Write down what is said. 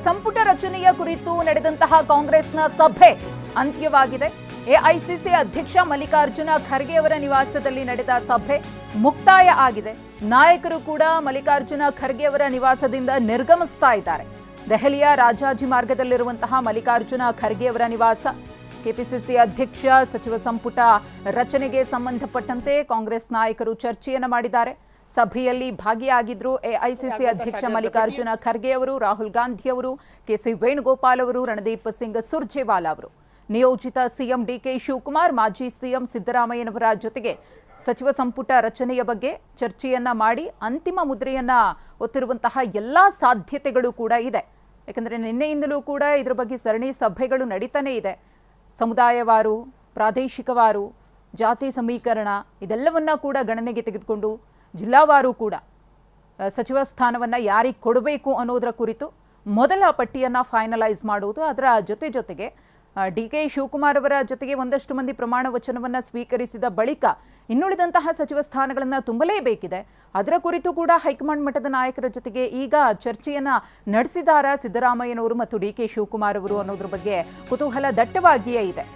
ಸಂಪುಟ ರಚನೆಯ ಕುರಿತು ನಡೆದಂತಹ ಕಾಂಗ್ರೆಸ್ನ ಸಭೆ ಅಂತ್ಯವಾಗಿದೆ. ಎಐಸಿಸಿ ಅಧ್ಯಕ್ಷ ಮಲ್ಲಿಕಾರ್ಜುನ ಖರ್ಗೆ ಅವರ ನಿವಾಸದಲ್ಲಿ ನಡೆದ ಸಭೆ ಮುಕ್ತಾಯ ಆಗಿದೆ. ನಾಯಕರು ಕೂಡ ಮಲ್ಲಿಕಾರ್ಜುನ ಖರ್ಗೆ ಅವರ ನಿವಾಸದಿಂದ ನಿರ್ಗಮಿಸ್ತಾ ಇದ್ದಾರೆ. ದೆಹಲಿಯ ರಾಜಾಜಿ ಮಾರ್ಗದಲ್ಲಿರುವಂತಹ ಮಲ್ಲಿಕಾರ್ಜುನ ಖರ್ಗೆ ಅವರ ನಿವಾಸ. ಕೆಪಿಸಿಸಿ ಅಧ್ಯಕ್ಷ ಸಚಿವ ಸಂಪುಟ ರಚನೆಗೆ ಸಂಬಂಧಪಟ್ಟಂತೆ ಕಾಂಗ್ರೆಸ್ ನಾಯಕರು ಚರ್ಚೆಯನ್ನು ಮಾಡಿದ್ದಾರೆ. ಸಭೆಯಲ್ಲಿ ಭಾಗಿಯಾಗಿದ್ರು ಎಐಸಿಸಿ ಅಧ್ಯಕ್ಷ ಮಲ್ಲಿಕಾರ್ಜುನ ಖರ್ಗೆ ಅವರು, ರಾಹುಲ್ ಗಾಂಧಿ ಅವರು, ಕೆಸಿ ವೇಣುಗೋಪಾಲ್ ಅವರು, ರಣದೀಪ್ ಸಿಂಗ್ ಸುರ್ಜೇವಾಲಾ ಅವರು, ನಿಯೋಜಿತ ಸಿಎಂ ಡಿಕೆ ಶಿವಕುಮಾರ್, ಮಾಜಿ ಸಿಎಂ ಸಿದ್ದರಾಮಯ್ಯನವರ ಜೊತೆಗೆ ಸಚಿವ ಸಂಪುಟ ರಚನೆಯ ಬಗ್ಗೆ ಚರ್ಚೆಯನ್ನ ಮಾಡಿ ಅಂತಿಮ ಮುದ್ರೆಯನ್ನ ಒತ್ತಿರುವಂತಹ ಎಲ್ಲಾ ಸಾಧ್ಯತೆಗಳು ಕೂಡ ಇದೆ. ಯಾಕಂದರೆ ನಿನ್ನೆಯಿಂದಲೂ ಕೂಡ ಇದರ ಬಗ್ಗೆ ಸರಣಿ ಸಭೆಗಳು ನಡೀತಾನೆ ಇದೆ. ಸಮುದಾಯವಾರು, ಪ್ರಾದೇಶಿಕವಾರು, ಜಾತಿ ಸಮೀಕರಣ ಇದೆಲ್ಲವನ್ನ ಕೂಡ ಗಣನೆಗೆ ತೆಗೆದುಕೊಂಡು ಜಿಲ್ಲಾವಾರು ಕೂಡ ಸಚಿವ ಸ್ಥಾನವನ್ನು ಯಾರಿಗೆ ಕೊಡಬೇಕು ಅನ್ನೋದರ ಕುರಿತು ಮೊದಲ ಪಟ್ಟಿಯನ್ನು ಫೈನಲೈಸ್ ಮಾಡುವುದು. ಅದರ ಜೊತೆಗೆ ಡಿಕೆ ಶಿವಕುಮಾರ್ ಅವರ ಜೊತೆಗೆ ಒಂದಷ್ಟು ಮಂದಿ ಪ್ರಮಾಣ ವಚನವನ್ನು ಸ್ವೀಕರಿಸಿದ ಬಳಿಕ ಇನ್ನುಳಿದಂತಹ ಸಚಿವ ಸ್ಥಾನಗಳನ್ನು ತುಂಬಲೇಬೇಕಿದೆ. ಅದರ ಕುರಿತು ಕೂಡ ಹೈಕಮಾಂಡ್ ಮಟ್ಟದ ನಾಯಕರ ಜೊತೆಗೆ ಈಗ ಚರ್ಚೆಯನ್ನು ನಡೆಸಿದಾರ ಸಿದ್ದರಾಮಯ್ಯನವರು ಮತ್ತು ಡಿಕೆ ಶಿವಕುಮಾರ್ ಅವರು ಅನ್ನೋದ್ರ ಬಗ್ಗೆ ಕುತೂಹಲ ದಟ್ಟವಾಗಿಯೇ ಇದೆ.